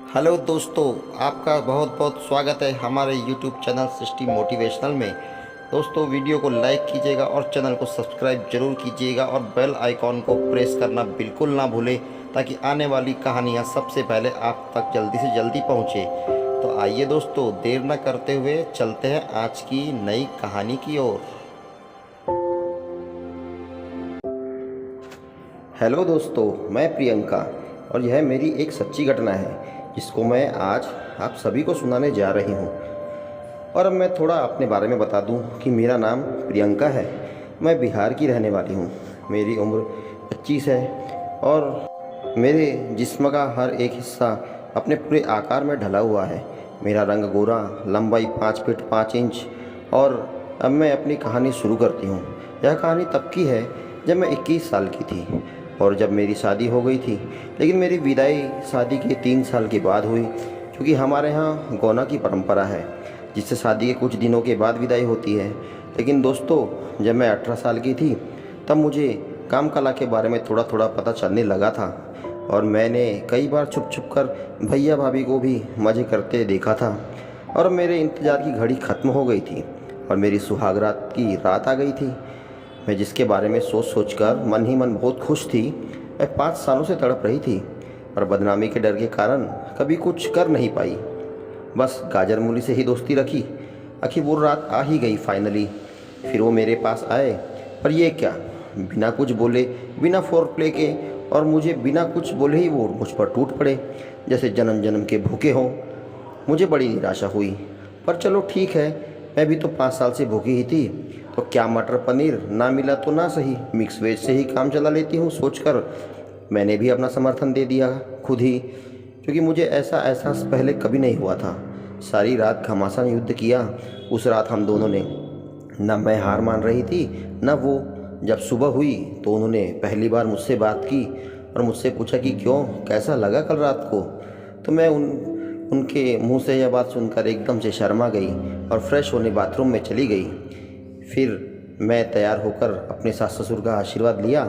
Hello दोस्तों, आपका बहुत बहुत स्वागत है हमारे YouTube चैनल सृष्टि मोटिवेशनल में। दोस्तों, वीडियो को लाइक कीजिएगा और चैनल को सब्सक्राइब जरूर कीजिएगा और बेल आइकॉन को प्रेस करना बिल्कुल ना भूलें, ताकि आने वाली कहानियाँ सबसे पहले आप तक जल्दी से जल्दी पहुँचे। तो आइए दोस्तों, देर न करते हुए चलते हैं आज की नई कहानी की ओर। हेलो दोस्तों, मैं प्रियंका और यह मेरी एक सच्ची घटना है जिसको मैं आज आप सभी को सुनाने जा रही हूँ। और अब मैं थोड़ा अपने बारे में बता दूँ कि मेरा नाम प्रियंका है। मैं बिहार की रहने वाली हूँ। मेरी उम्र 25 है और मेरे जिस्म का हर एक हिस्सा अपने पूरे आकार में ढला हुआ है। मेरा रंग गोरा, लंबाई 5 फीट 5 इंच। और अब मैं अपनी कहानी शुरू करती हूँ। यह कहानी तब की है जब मैं 21 साल की थी और जब मेरी शादी हो गई थी। लेकिन मेरी विदाई शादी के 3 साल के बाद हुई, क्योंकि हमारे यहाँ गौना की परंपरा है जिससे शादी के कुछ दिनों के बाद विदाई होती है। लेकिन दोस्तों, जब मैं 18 साल की थी तब मुझे काम कला के बारे में थोड़ा थोड़ा पता चलने लगा था और मैंने कई बार छुप छुप कर भैया भाभी को भी मज़े करते देखा था। और मेरे इंतज़ार की घड़ी ख़त्म हो गई थी और मेरी सुहागरात की रात आ गई थी। मैं जिसके बारे में सोच सोच कर मन ही मन बहुत खुश थी। मैं 5 सालों से तड़प रही थी और बदनामी के डर के कारण कभी कुछ कर नहीं पाई। बस गाजर मूली से ही दोस्ती रखी। आखिर वो रात आ ही गई फाइनली। फिर वो मेरे पास आए, पर ये क्या, बिना कुछ बोले, बिना फोरप्ले के और मुझे बिना कुछ बोले ही वो मुझ पर टूट पड़े जैसे जन्म जन्म के भूखे हों। मुझे बड़ी निराशा हुई, पर चलो ठीक है, मैं भी तो 5 साल से भूखी ही थी, तो क्या मटर पनीर ना मिला तो ना सही, मिक्स वेज से ही काम चला लेती हूँ सोचकर मैंने भी अपना समर्थन दे दिया खुद ही, क्योंकि मुझे ऐसा एहसास पहले कभी नहीं हुआ था। सारी रात घमासान युद्ध किया उस रात हम दोनों ने। न मैं हार मान रही थी न वो। जब सुबह हुई तो उन्होंने पहली बार मुझसे बात की और मुझसे पूछा कि क्यों, कैसा लगा कल रात को। तो मैं उनके मुंह से यह बात सुनकर एकदम से शर्मा गई और फ्रेश होने बाथरूम में चली गई। फिर मैं तैयार होकर अपने सास ससुर का आशीर्वाद लिया।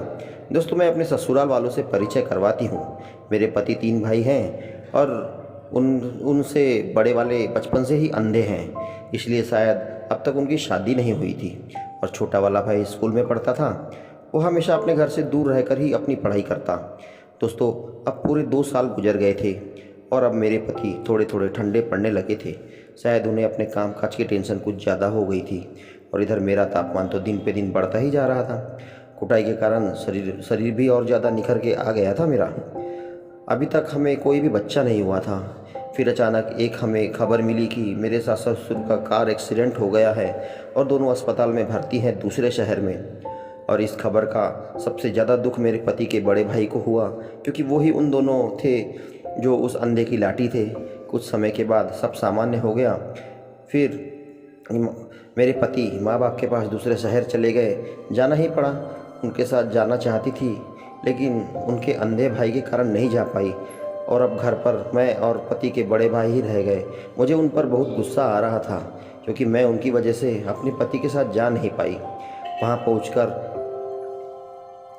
दोस्तों, मैं अपने ससुराल वालों से परिचय करवाती हूँ। मेरे पति 3 भाई हैं और उनसे बड़े वाले बचपन से ही अंधे हैं, इसलिए शायद अब तक उनकी शादी नहीं हुई थी। और छोटा वाला भाई स्कूल में पढ़ता था। वो हमेशा अपने घर से दूर रहकर ही अपनी पढ़ाई करता। दोस्तों, अब पूरे 2 साल गुजर गए थे और अब मेरे पति थोड़े थोड़े ठंडे पड़ने लगे थे। शायद उन्हें अपने काम काज की टेंशन कुछ ज़्यादा हो गई थी और इधर मेरा तापमान तो दिन पे दिन बढ़ता ही जा रहा था। कुटाई के कारण शरीर भी और ज़्यादा निखर के आ गया था मेरा। अभी तक हमें कोई भी बच्चा नहीं हुआ था। फिर अचानक एक हमें खबर मिली कि मेरे सास ससुर का कार एक्सीडेंट हो गया है और दोनों अस्पताल में भर्ती हैं दूसरे शहर में। और इस खबर का सबसे ज़्यादा दुख मेरे पति के बड़े भाई को हुआ, क्योंकि वो ही उन दोनों थे जो उस अंधे की लाठी थे। कुछ समय के बाद सब सामान्य हो गया। फिर मेरे पति माँ बाप के पास दूसरे शहर चले गए। जाना ही पड़ा। उनके साथ जाना चाहती थी लेकिन उनके अंधे भाई के कारण नहीं जा पाई और अब घर पर मैं और पति के बड़े भाई ही रह गए। मुझे उन पर बहुत गुस्सा आ रहा था क्योंकि मैं उनकी वजह से अपने पति के साथ जा नहीं पाई। वहाँ पहुँचकर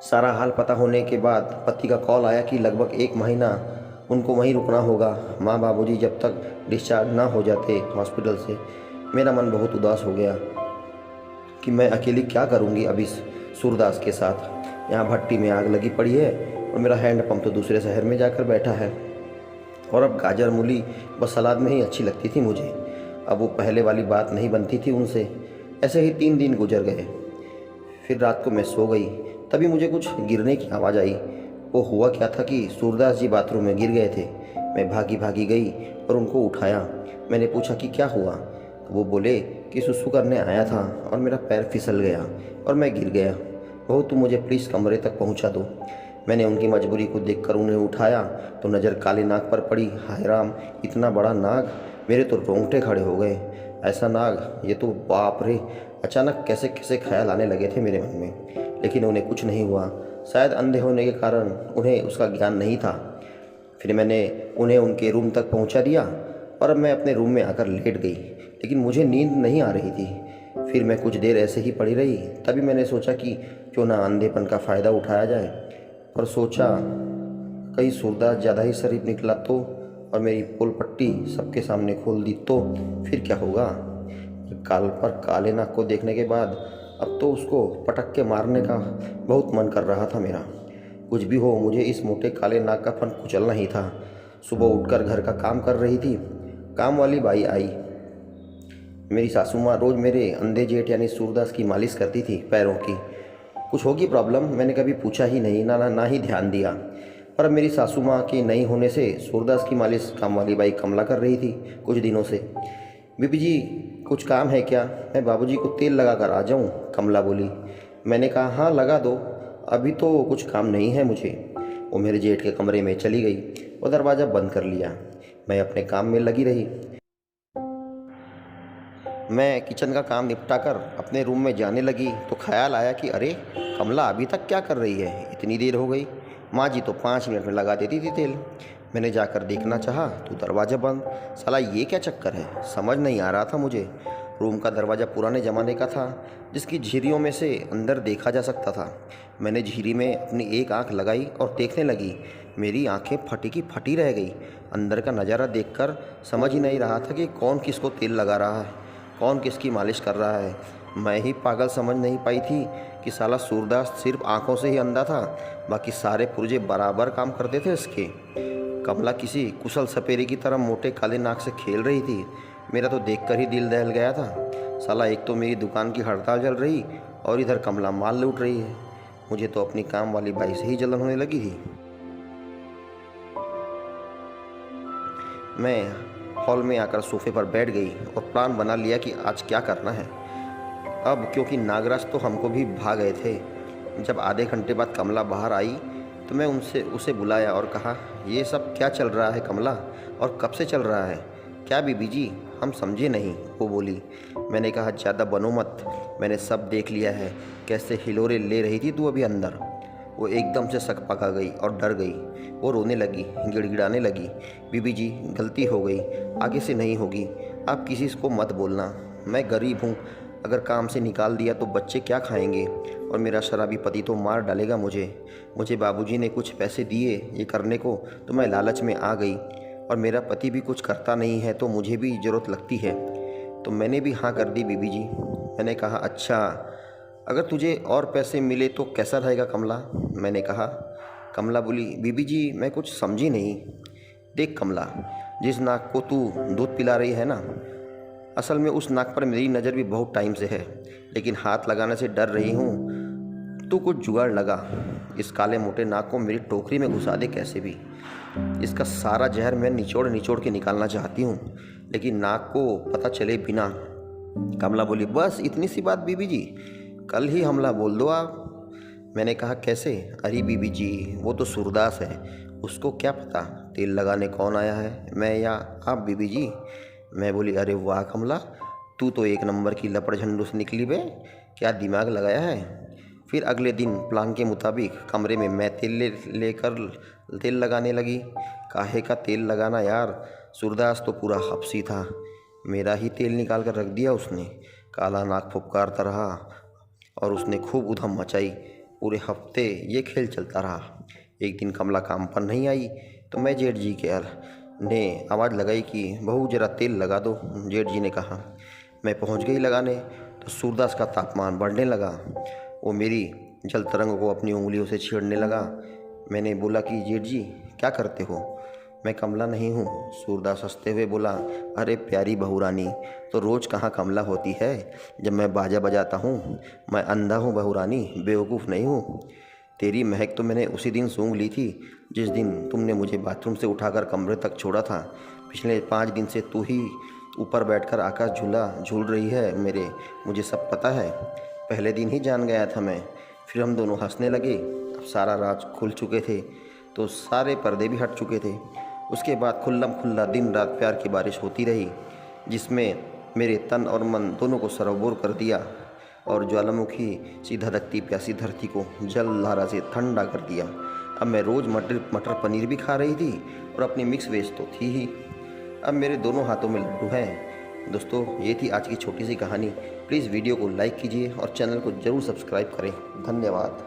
सारा हाल पता होने के बाद पति का कॉल आया कि लगभग 1 महीना उनको वहीं रुकना होगा, माँ बाबूजी जब तक डिस्चार्ज ना हो जाते हॉस्पिटल से। मेरा मन बहुत उदास हो गया कि मैं अकेली क्या करूँगी अब इस सूरदास के साथ। यहाँ भट्टी में आग लगी पड़ी है और मेरा हैंड पंप तो दूसरे शहर में जाकर बैठा है। और अब गाजर मूली बस सलाद में ही अच्छी लगती थी मुझे। अब वो पहले वाली बात नहीं बनती थी उनसे। ऐसे ही 3 दिन गुजर गए। फिर रात को मैं सो गई, तभी मुझे कुछ गिरने की आवाज़ आई। वो हुआ क्या था कि सूरदास जी बाथरूम में गिर गए थे। मैं भागी भागी गई और उनको उठाया। मैंने पूछा कि क्या हुआ, तो वो बोले कि सुसु करने आया था और मेरा पैर फिसल गया और मैं गिर गया। बहू, तुम मुझे प्लीज़ कमरे तक पहुंचा दो। मैंने उनकी मजबूरी को देखकर उन्हें उठाया तो नज़र काले नाग पर पड़ी। हाय राम, इतना बड़ा नाग! मेरे तो रोंगटे खड़े हो गए। ऐसा नाग, ये तो बाप रे! अचानक कैसे कैसे ख्याल आने लगे थे मेरे मन में, लेकिन उन्हें कुछ नहीं हुआ। शायद अंधे होने के कारण उन्हें उसका ज्ञान नहीं था। फिर मैंने उन्हें उनके रूम तक पहुंचा दिया और अब मैं अपने रूम में आकर लेट गई, लेकिन मुझे नींद नहीं आ रही थी। फिर मैं कुछ देर ऐसे ही पड़ी रही। तभी मैंने सोचा कि क्यों ना अंधेपन का फ़ायदा उठाया जाए, पर सोचा कहीं सूरदास ज़्यादा ही शरीफ निकला तो। और मेरी पोल पट्टी सबके सामने खोल दी तो फिर क्या होगा। काल पर काले नाग को देखने के बाद अब तो उसको पटक के मारने का बहुत मन कर रहा था मेरा। कुछ भी हो, मुझे इस मोटे काले नाग का फन कुचलना ही था। सुबह उठकर घर का काम कर रही थी। काम वाली बाई आई। मेरी सासू माँ रोज़ मेरे अंधे जेठ यानी सूरदास की मालिश करती थी पैरों की। कुछ होगी प्रॉब्लम, मैंने कभी पूछा ही नहीं, ना ही ध्यान दिया। पर अब मेरी सासू माँ के नहीं होने से सूरदास की मालिश काम वाली बाई कमला कर रही थी कुछ दिनों से। बीबी जी कुछ काम है क्या? मैं बाबूजी को तेल लगा कर आ जाऊँ, कमला बोली। मैंने कहा हाँ लगा दो, अभी तो कुछ काम नहीं है मुझे। वो मेरे जेठ के कमरे में चली गई और दरवाज़ा बंद कर लिया। मैं अपने काम में लगी रही। मैं किचन का काम निपटा कर अपने रूम में जाने लगी तो ख्याल आया कि अरे कमला अभी तक क्या कर रही है, इतनी देर हो गई। माँ जी तो 5 मिनट में लगा देती थी तेल। मैंने जाकर देखना चाहा तो दरवाज़ा बंद। साला ये क्या चक्कर है, समझ नहीं आ रहा था मुझे। रूम का दरवाज़ा पुराने ज़माने का था, जिसकी झिरियों में से अंदर देखा जा सकता था। मैंने झिरी में अपनी एक आंख लगाई और देखने लगी। मेरी आंखें फटी की फटी रह गई। अंदर का नज़ारा देखकर समझ ही नहीं रहा था कि कौन किसको तेल लगा रहा है, कौन किसकी मालिश कर रहा है। मैं ही पागल समझ नहीं पाई थी कि साला सूरदास सिर्फ आंखों से ही अंधा था, बाकी सारे पुर्जे बराबर काम करते थे इसके। कमला किसी कुशल सपेरे की तरह मोटे काले नाक से खेल रही थी। मेरा तो देखकर ही दिल दहल गया था। साला एक तो मेरी दुकान की हड़ताल चल रही और इधर कमला माल लूट रही है। मुझे तो अपनी काम वाली बाई से ही जलन होने लगी थी। मैं हॉल में आकर सोफे पर बैठ गई और प्लान बना लिया कि आज क्या करना है। अब क्योंकि नागराज तो हमको भी भाग गए थे। जब आधे घंटे बाद कमला बाहर आई तो मैं उसे बुलाया और कहा ये सब क्या चल रहा है कमला, और कब से चल रहा है? क्या बीबी जी, हम समझे नहीं, वो बोली। मैंने कहा ज़्यादा बनो मत, मैंने सब देख लिया है। कैसे हिलोरे ले रही थी तू अभी अंदर। वो एकदम से सकपका गई और डर गई। वो रोने लगी, गिड़गिड़ाने लगी। बीबी जी गलती हो गई, आगे से नहीं होगी, आप किसी को मत बोलना। मैं गरीब हूँ, अगर काम से निकाल दिया तो बच्चे क्या खाएंगे, और मेरा शराबी पति तो मार डालेगा मुझे बाबूजी ने कुछ पैसे दिए ये करने को, तो मैं लालच में आ गई। और मेरा पति भी कुछ करता नहीं है तो मुझे भी ज़रूरत लगती है, तो मैंने भी हाँ कर दी बीबी जी। मैंने कहा अच्छा, अगर तुझे और पैसे मिले तो कैसा रहेगा कमला? मैंने कहा। कमला बोली बीबी जी मैं कुछ समझी नहीं। देख कमला, जिस नाक को तू दूध पिला रही है ना, असल में उस नाक पर मेरी नज़र भी बहुत टाइम से है, लेकिन हाथ लगाने से डर रही हूँ। तू कुछ जुगाड़ लगा, इस काले मोटे नाक को मेरी टोकरी में घुसा दे कैसे भी। इसका सारा जहर मैं निचोड़ निचोड़ के निकालना चाहती हूँ, लेकिन नाक को पता चले बिना। कमला बोली बस इतनी सी बात बीबी जी, कल ही हमला बोल दो आप। मैंने कहा कैसे? अरे बीबी जी वो तो सूरदास है, उसको क्या पता तेल लगाने कौन आया है, मैं या आप बीबी जी। मैं बोली अरे वाह कमला, तू तो एक नंबर की लपड़ झंडूस निकली बे, क्या दिमाग लगाया है। फिर अगले दिन प्लान के मुताबिक कमरे में मैं लेकर तेल लगाने लगी। काहे का तेल लगाना यार, सूरदास तो पूरा हफ्सी था। मेरा ही तेल निकाल कर रख दिया उसने। काला नाक फुफकारता रहा और उसने खूब उधम मचाई। पूरे हफ्ते ये खेल चलता रहा। एक दिन कमला काम पर नहीं आई तो मैं जेठ जी के ने आवाज़ लगाई कि बहू जरा तेल लगा दो। जेठ जी ने कहा। मैं पहुंच गई लगाने तो सूरदास का तापमान बढ़ने लगा। वो मेरी जल तरंग को अपनी उंगलियों से छेड़ने लगा। मैंने बोला कि जेठ जी क्या करते हो? मैं कमला नहीं हूँ। सूरदास हंसते हुए बोला अरे प्यारी बहू रानी, तो रोज़ कहाँ कमला होती है जब मैं बाजा बजाता हूँ। मैं अंधा हूँ बहू रानी, बेवकूफ़ नहीं हूँ। तेरी महक तो मैंने उसी दिन सूंघ ली थी जिस दिन तुमने मुझे बाथरूम से उठाकर कमरे तक छोड़ा था। पिछले 5 दिन से तू ही ऊपर बैठकर आकाश झूला झूल रही है मेरे, मुझे सब पता है। पहले दिन ही जान गया था मैं। फिर हम दोनों हंसने लगे। अब सारा राज खुल चुके थे तो सारे पर्दे भी हट चुके थे। उसके बाद खुल्लम खुल्ला दिन रात प्यार की बारिश होती रही, जिसमें मेरे तन और मन दोनों को सरोबोर कर दिया और ज्वालामुखी सी धधकती प्यासी धरती को जल धारा से ठंडा कर दिया। अब मैं रोज़ मटर पनीर भी खा रही थी और अपनी मिक्स वेज तो थी ही। अब मेरे दोनों हाथों में लड्डू हैं। दोस्तों ये थी आज की छोटी सी कहानी। प्लीज़ वीडियो को लाइक कीजिए और चैनल को ज़रूर सब्सक्राइब करें। धन्यवाद।